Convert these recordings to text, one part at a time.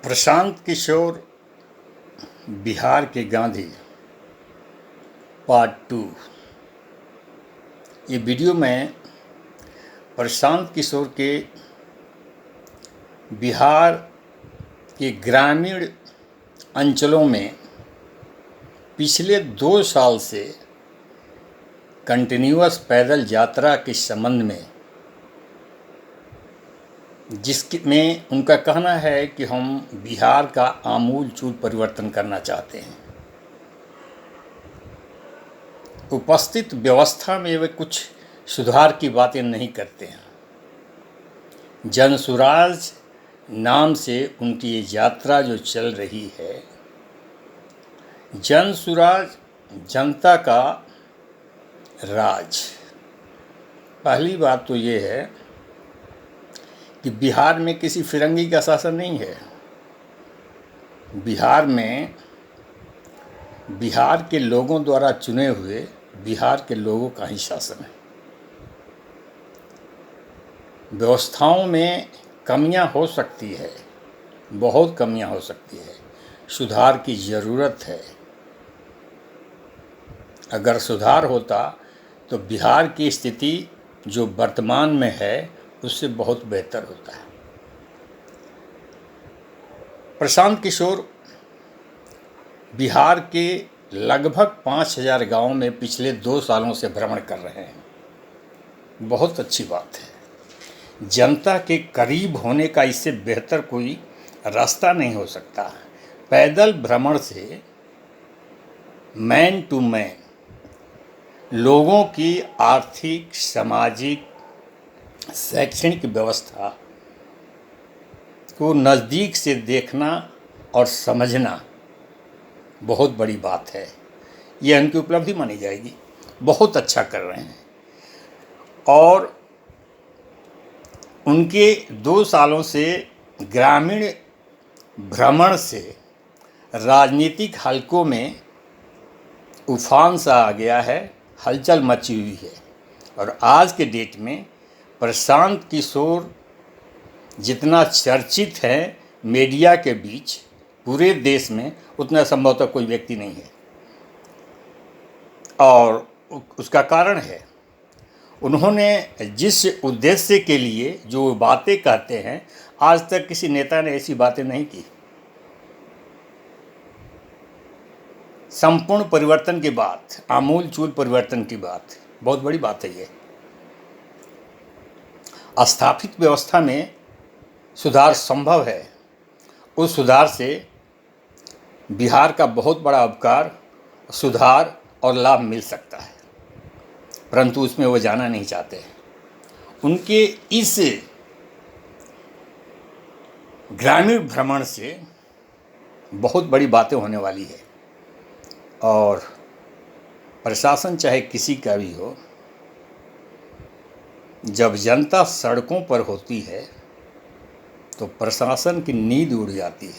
प्रशांत किशोर बिहार के गांधी पार्ट 2। ये वीडियो में प्रशांत किशोर के बिहार के ग्रामीण अंचलों में पिछले 2 साल से कंटिन्यूअस पैदल यात्रा के संबंध में जिसमें उनका कहना है कि हम बिहार का आमूल चूल परिवर्तन करना चाहते हैं। उपस्थित व्यवस्था में वे कुछ सुधार की बातें नहीं करते हैं। जनसुराज नाम से उनकी ये यात्रा जो चल रही है, जनसुराज जनता का राज। पहली बात तो ये है कि बिहार में किसी फिरंगी का शासन नहीं है। बिहार में बिहार के लोगों द्वारा चुने हुए बिहार के लोगों का ही शासन है। व्यवस्थाओं में कमियां हो सकती है, बहुत कमियां हो सकती है, सुधार की ज़रूरत है। अगर सुधार होता तो बिहार की स्थिति जो वर्तमान में है उससे बहुत बेहतर होता है। प्रशांत किशोर बिहार के लगभग 5000 गांवों में पिछले 2 सालों से भ्रमण कर रहे हैं। बहुत अच्छी बात है। जनता के करीब होने का इससे बेहतर कोई रास्ता नहीं हो सकता। पैदल भ्रमण से मैन टू मैन लोगों की आर्थिक, सामाजिक, शैक्षणिक व्यवस्था को नज़दीक से देखना और समझना बहुत बड़ी बात है। यह उनकी उपलब्धि मानी जाएगी। बहुत अच्छा कर रहे हैं। और उनके 2 सालों से ग्रामीण भ्रमण से राजनीतिक हलकों में उफान सा आ गया है, हलचल मची हुई है। और आज के डेट में प्रशांत किशोर जितना चर्चित है मीडिया के बीच पूरे देश में, उतना संभवतः कोई व्यक्ति नहीं है। और उसका कारण है उन्होंने जिस उद्देश्य के लिए जो बातें कहते हैं, आज तक किसी नेता ने ऐसी बातें नहीं की। संपूर्ण परिवर्तन की बात, आमूल चूल परिवर्तन की बात, बहुत बड़ी बात है ये। स्थापित व्यवस्था में सुधार संभव है। उस सुधार से बिहार का बहुत बड़ा उपकार, सुधार और लाभ मिल सकता है, परंतु उसमें वो जाना नहीं चाहते। उनके इस ग्रामीण भ्रमण से बहुत बड़ी बातें होने वाली है। और प्रशासन चाहे किसी का भी हो, जब जनता सड़कों पर होती है तो प्रशासन की नींद उड़ जाती है,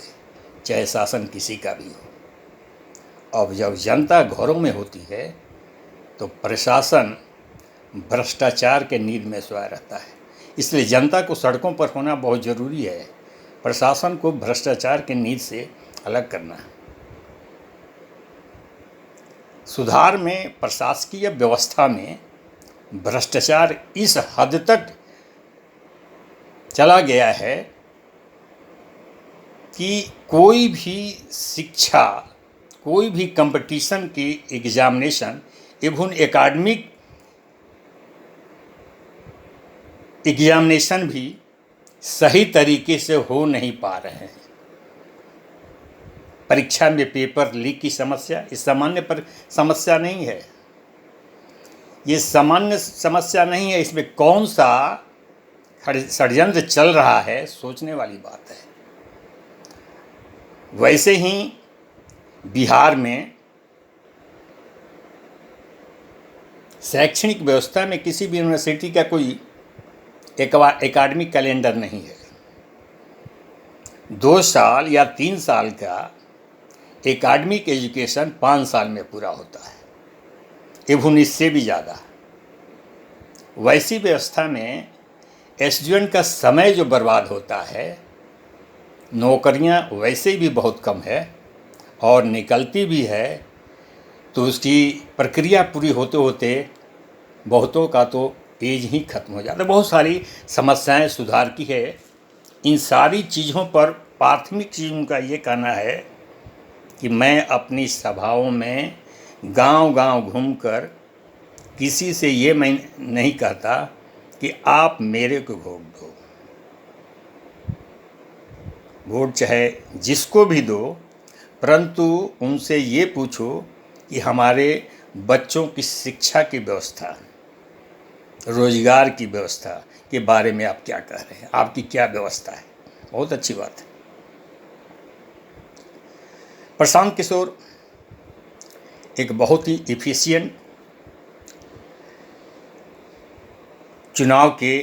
चाहे शासन किसी का भी हो। अब जब जनता घरों में होती है तो प्रशासन भ्रष्टाचार के नींद में सोया रहता है। इसलिए जनता को सड़कों पर होना बहुत ज़रूरी है। प्रशासन को भ्रष्टाचार के नींद से अलग करना है। सुधार में प्रशासकीय व्यवस्था में भ्रष्टाचार इस हद तक चला गया है कि कोई भी शिक्षा, कोई भी कंपटीशन की एग्जामिनेशन, इवन एकेडमिक एग्जामिनेशन भी सही तरीके से हो नहीं पा रहे हैं। परीक्षा में पेपर लीक की समस्या इस सामान्य पर समस्या नहीं है। ये सामान्य समस्या नहीं है। इसमें कौन सा षड्यंत्र चल रहा है, सोचने वाली बात है। वैसे ही बिहार में शैक्षणिक व्यवस्था में किसी भी यूनिवर्सिटी का कोई एकेडमिक कैलेंडर नहीं है। 2 साल या 3 साल का एकेडमिक एजुकेशन 5 साल में पूरा होता है, एवं इससे भी ज़्यादा। वैसी व्यवस्था में स्टूडेंट का समय जो बर्बाद होता है नौकरियां वैसे भी बहुत कम है और निकलती भी है तो उसकी प्रक्रिया पूरी होते होते बहुतों का तो एज ही खत्म हो जाता है। बहुत सारी समस्याएं सुधार की है। इन सारी चीज़ों पर प्राथमिक चीज़ उनका ये कहना है कि मैं अपनी सभाओं में गांव-गांव घूमकर किसी से ये मैं नहीं कहता कि आप मेरे को वोट दो। वोट चाहे जिसको भी दो, परंतु उनसे ये पूछो कि हमारे बच्चों की शिक्षा की व्यवस्था, रोजगार की व्यवस्था के बारे में आप क्या कह रहे हैं, आपकी क्या व्यवस्था है। बहुत अच्छी बात है। प्रशांत किशोर एक बहुत ही इफिशिएंट चुनाव के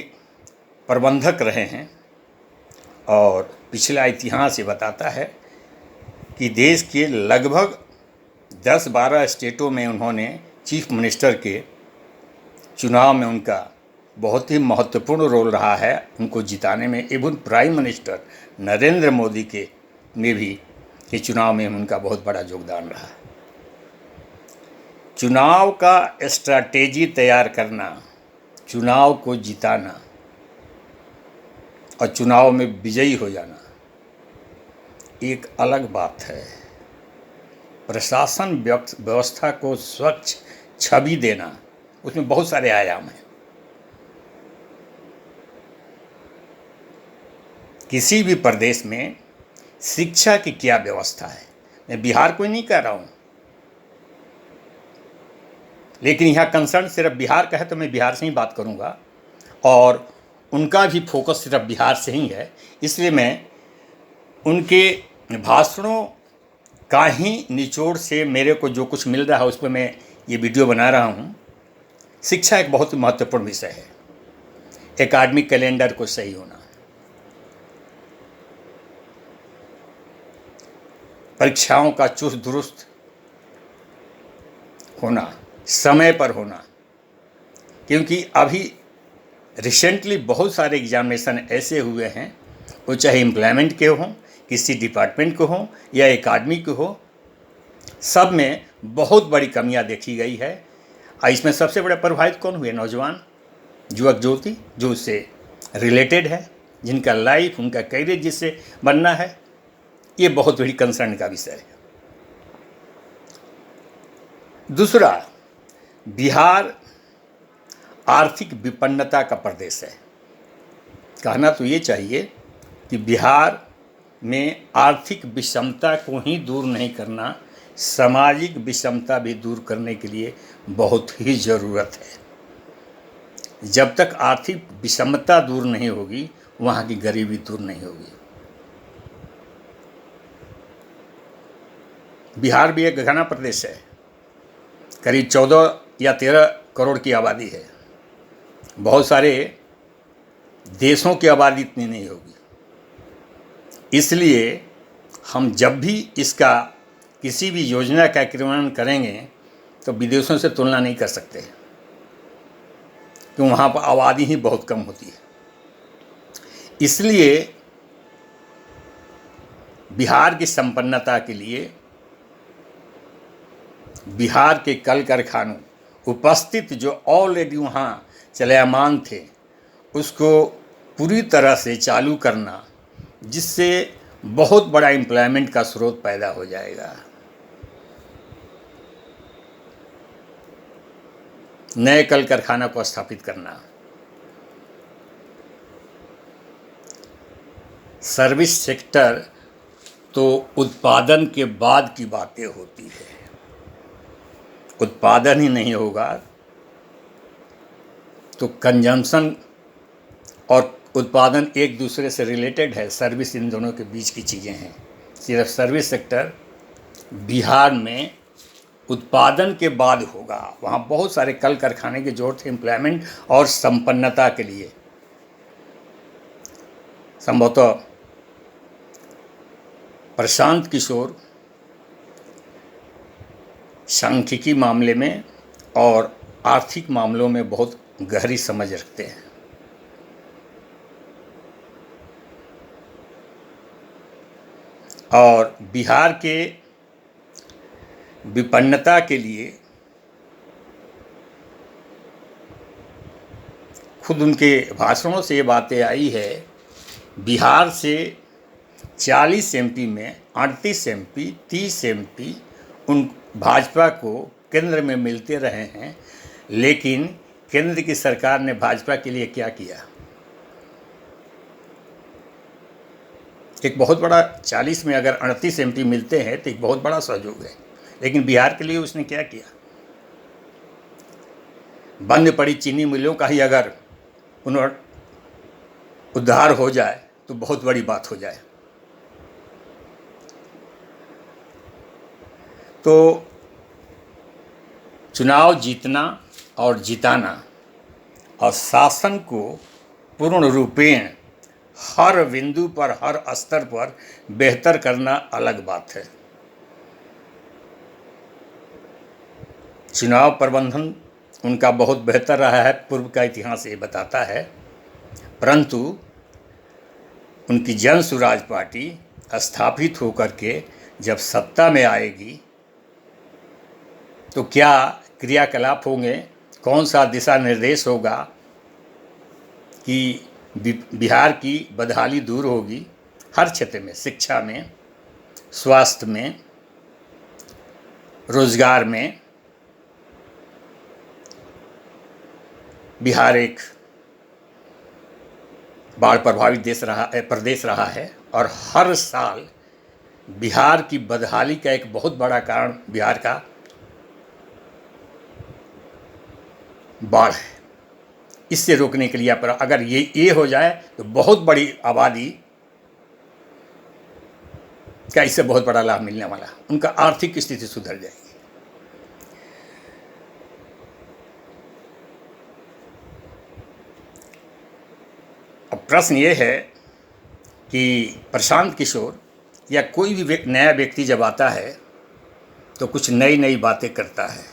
प्रबंधक रहे हैं और पिछला इतिहास ये बताता है कि देश के लगभग 10-12 स्टेटों में उन्होंने चीफ मिनिस्टर के चुनाव में उनका बहुत ही महत्वपूर्ण रोल रहा है उनको जिताने में। Even prime minister Narendra Modi के में भी ये चुनाव में उनका बहुत बड़ा योगदान रहा। चुनाव का स्ट्रैटेजी तैयार करना, चुनाव को जिताना और चुनाव में विजयी हो जाना एक अलग बात है। प्रशासन व्यवस्था को स्वच्छ छवि देना, उसमें बहुत सारे आयाम हैं। किसी भी प्रदेश में शिक्षा की क्या व्यवस्था है, मैं बिहार को ही नहीं कह रहा हूँ, लेकिन यहाँ कंसर्न सिर्फ बिहार का है तो मैं बिहार से ही बात करूँगा और उनका भी फोकस सिर्फ बिहार से ही है। इसलिए मैं उनके भाषणों का ही निचोड़ से मेरे को जो कुछ मिल रहा है उस पर मैं ये वीडियो बना रहा हूँ। शिक्षा एक बहुत महत्वपूर्ण विषय है। एकेडमिक कैलेंडर को सही होना, परीक्षाओं का चुस्त दुरुस्त होना, समय पर होना, क्योंकि अभी रिसेंटली बहुत सारे एग्जामिनेशन ऐसे हुए हैं, वो चाहे एम्प्लॉयमेंट के हों, किसी डिपार्टमेंट को हों या एकेडमी के हो, सब में बहुत बड़ी कमियां देखी गई है। और इसमें सबसे बड़े प्रभावित कौन हुए? नौजवान, युवक युवती, जो उससे रिलेटेड है, जिनका लाइफ, उनका करियर जिससे बनना है। ये बहुत बड़ी कंसर्न का विषय है। दूसरा, बिहार आर्थिक विपन्नता का प्रदेश है। कहना तो ये चाहिए कि बिहार में आर्थिक विषमता को ही दूर नहीं करना, सामाजिक विषमता भी दूर करने के लिए बहुत ही ज़रूरत है। जब तक आर्थिक विषमता दूर नहीं होगी, वहाँ की गरीबी दूर नहीं होगी। बिहार भी एक घना प्रदेश है, करीब 14 या 13 करोड़ की आबादी है। बहुत सारे देशों की आबादी इतनी नहीं होगी। इसलिए हम जब भी इसका किसी भी योजना का क्रियान्वयन करेंगे तो विदेशों से तुलना नहीं कर सकते, क्योंकि वहाँ पर आबादी ही बहुत कम होती है। इसलिए बिहार की संपन्नता के लिए बिहार के कल कारखानों उपस्थित जो ऑलरेडी वहाँ चलयमान थे, उसको पूरी तरह से चालू करना, जिससे बहुत बड़ा एम्प्लॉयमेंट का स्रोत पैदा हो जाएगा। नए कल कारखाना को स्थापित करना, सर्विस सेक्टर तो उत्पादन के बाद की बातें होती है। उत्पादन ही नहीं होगा तो कंजम्पशन और उत्पादन एक दूसरे से रिलेटेड है। सर्विस इन दोनों के बीच की चीज़ें हैं। सिर्फ सर्विस सेक्टर बिहार में उत्पादन के बाद होगा। वहाँ बहुत सारे कल कारखाने की जरूरत है एम्प्लॉयमेंट और संपन्नता के लिए। संभवतः प्रशांत किशोर सांख्यिकी मामले में और आर्थिक मामलों में बहुत गहरी समझ रखते हैं। और बिहार के विपन्नता के लिए खुद उनके भाषणों से ये बातें आई है। बिहार से 40 एमपी में 38 एमपी 30 एमपी उन भाजपा को केंद्र में मिलते रहे हैं, लेकिन केंद्र की सरकार ने भाजपा के लिए क्या किया? एक बहुत बड़ा 40 में अगर 38 एमपी मिलते हैं तो एक बहुत बड़ा सहयोग है, लेकिन बिहार के लिए उसने क्या किया? बंद पड़ी चीनी मिलों का ही अगर उद्धार हो जाए तो बहुत बड़ी बात हो जाए। तो चुनाव जीतना और जिताना और शासन को पूर्ण रूपेण हर बिंदु पर, हर स्तर पर बेहतर करना अलग बात है। चुनाव प्रबंधन उनका बहुत बेहतर रहा है, पूर्व का इतिहास ये बताता है, परंतु उनकी जन स्वराज पार्टी स्थापित होकर के जब सत्ता में आएगी तो क्या क्रियाकलाप होंगे, कौन सा दिशा निर्देश होगा कि बिहार की बदहाली दूर होगी हर क्षेत्र में, शिक्षा में, स्वास्थ्य में, रोजगार में। बिहार एक बाढ़ प्रभावित प्रदेश रहा है और हर साल बिहार की बदहाली का एक बहुत बड़ा कारण बिहार का बाढ़ है। इससे रोकने के लिए पर अगर ये हो जाए तो बहुत बड़ी आबादी का इससे बहुत बड़ा लाभ मिलने वाला, उनका आर्थिक स्थिति सुधर जाएगी। अब प्रश्न ये है कि प्रशांत किशोर या कोई भी नया व्यक्ति जब आता है तो कुछ नई नई बातें करता है।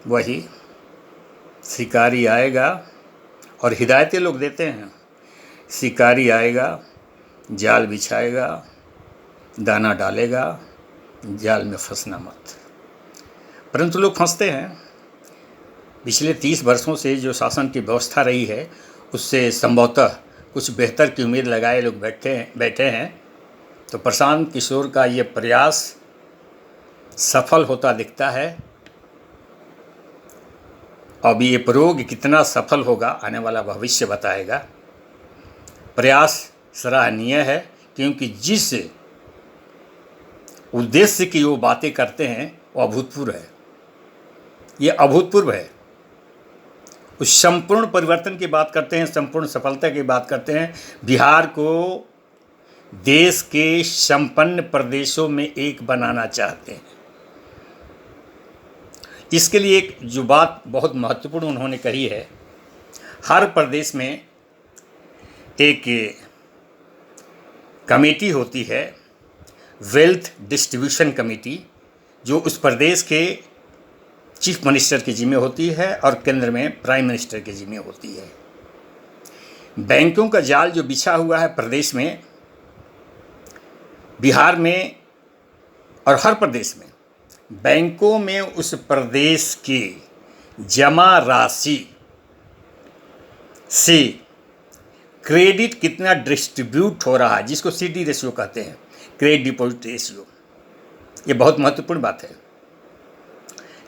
वही शिकारी आएगा और हिदायतें लोग देते हैं, शिकारी आएगा, जाल बिछाएगा, दाना डालेगा, जाल में फंसना मत। परंतु लोग फंसते हैं। पिछले 30 वर्षों से जो शासन की व्यवस्था रही है उससे संभवतः कुछ बेहतर की उम्मीद लगाए लोग बैठे हैं। तो प्रशांत किशोर का ये प्रयास सफल होता दिखता है। अब ये प्रयोग कितना सफल होगा आने वाला भविष्य बताएगा। प्रयास सराहनीय है क्योंकि जिस उद्देश्य की वो बातें करते हैं वो अभूतपूर्व है। ये अभूतपूर्व है। उस संपूर्ण परिवर्तन की बात करते हैं, संपूर्ण सफलता की बात करते हैं। बिहार को देश के संपन्न प्रदेशों में एक बनाना चाहते हैं। इसके लिए एक जो बात बहुत महत्वपूर्ण उन्होंने कही है, हर प्रदेश में एक कमेटी होती है, वेल्थ डिस्ट्रीब्यूशन कमेटी, जो उस प्रदेश के चीफ मिनिस्टर के जिम्मे होती है और केंद्र में प्राइम मिनिस्टर के जिम्मे होती है। बैंकों का जाल जो बिछा हुआ है प्रदेश में, बिहार में और हर प्रदेश में, बैंकों में उस प्रदेश की जमा राशि से क्रेडिट कितना डिस्ट्रीब्यूट हो रहा है, जिसको CD रेशियो कहते हैं, क्रेडिट डिपॉजिट रेशियो। ये बहुत महत्वपूर्ण बात है।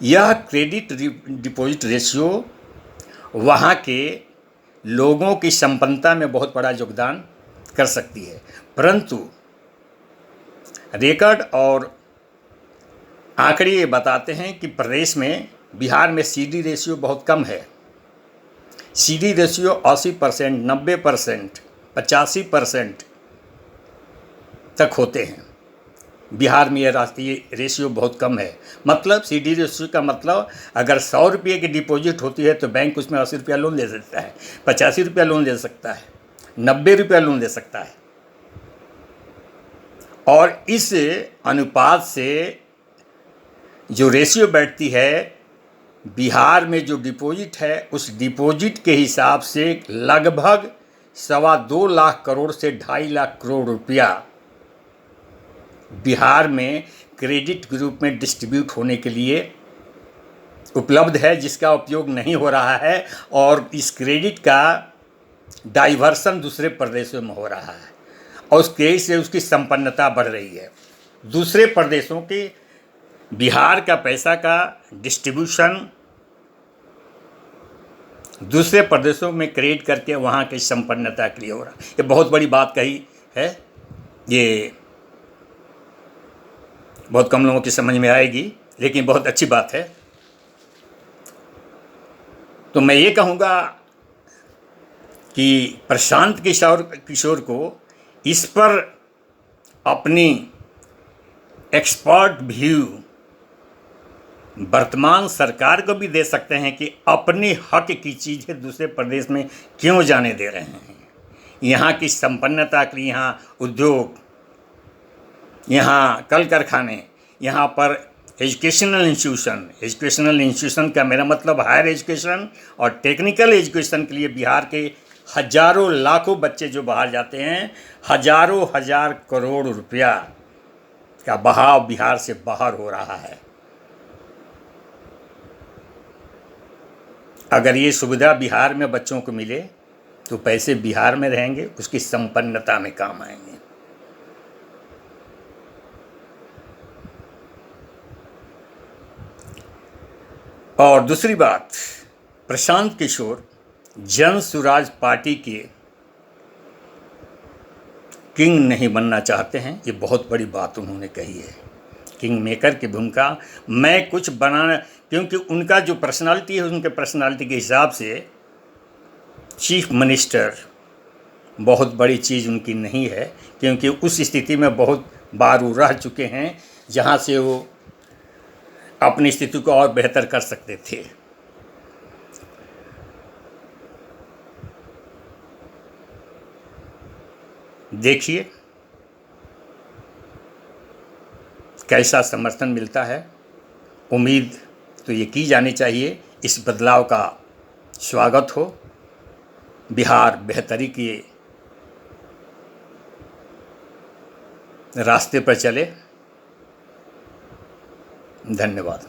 यह क्रेडिट डिपॉजिट रेशियो वहाँ के लोगों की संपन्नता में बहुत बड़ा योगदान कर सकती है। परंतु रिकॉर्ड और आंकड़े ये बताते हैं कि प्रदेश में, बिहार में CD रेशियो बहुत कम है। CD रेशियो 80%, 90%, 85% तक होते हैं। बिहार में ये रेशियो बहुत कम है। मतलब CD रेशियो का मतलब अगर 100 रुपये की डिपॉजिट होती है तो बैंक उसमें 80 रुपया लोन दे सकता है, 85 रुपया लोन दे सकता है, 90 रुपया लोन दे सकता है। और इस अनुपात से जो रेशियो बैठती है, बिहार में जो डिपॉजिट है उस डिपॉजिट के हिसाब से लगभग 2.25 लाख करोड़ से 2.5 लाख करोड़ रुपया बिहार में क्रेडिट के रूप में डिस्ट्रीब्यूट होने के लिए उपलब्ध है, जिसका उपयोग नहीं हो रहा है और इस क्रेडिट का डाइवर्सन दूसरे प्रदेशों में हो रहा है और उसके से उसकी संपन्नता बढ़ रही है। दूसरे प्रदेशों के बिहार का पैसा का डिस्ट्रीब्यूशन दूसरे प्रदेशों में क्रिएट करके वहाँ की संपन्नता के लिए हो रहा है। ये बहुत बड़ी बात कही है, ये बहुत कम लोगों की समझ में आएगी, लेकिन बहुत अच्छी बात है। तो मैं ये कहूँगा कि प्रशांत किशोर को इस पर अपनी एक्सपर्ट व्यू वर्तमान सरकार को भी दे सकते हैं कि अपने हक की चीज़ें दूसरे प्रदेश में क्यों जाने दे रहे हैं। यहाँ की संपन्नता के लिए, यहाँ उद्योग, यहाँ कल कारखाने, यहाँ पर एजुकेशनल इंस्टीट्यूशन का मेरा मतलब हायर एजुकेशन और टेक्निकल एजुकेशन के लिए बिहार के हजारों लाखों बच्चे जो बाहर जाते हैं, हजारों हजार करोड़ रुपया का बहाव बिहार से बाहर हो रहा है। अगर ये सुविधा बिहार में बच्चों को मिले तो पैसे बिहार में रहेंगे, उसकी संपन्नता में काम आएंगे। और दूसरी बात, प्रशांत किशोर जन सुराज पार्टी के किंग नहीं बनना चाहते हैं, ये बहुत बड़ी बात उन्होंने कही है। किंग मेकर की भूमिका मैं कुछ बनाना, क्योंकि उनका जो पर्सनालिटी है, उनके पर्सनालिटी के हिसाब से चीफ मिनिस्टर बहुत बड़ी चीज़ उनकी नहीं है, क्योंकि उस स्थिति में बहुत बार वो रह चुके हैं जहाँ से वो अपनी स्थिति को और बेहतर कर सकते थे। देखिए कैसा समर्थन मिलता है। उम्मीद तो ये की जानी चाहिए इस बदलाव का स्वागत हो, बिहार बेहतरी के रास्ते पर चले। धन्यवाद।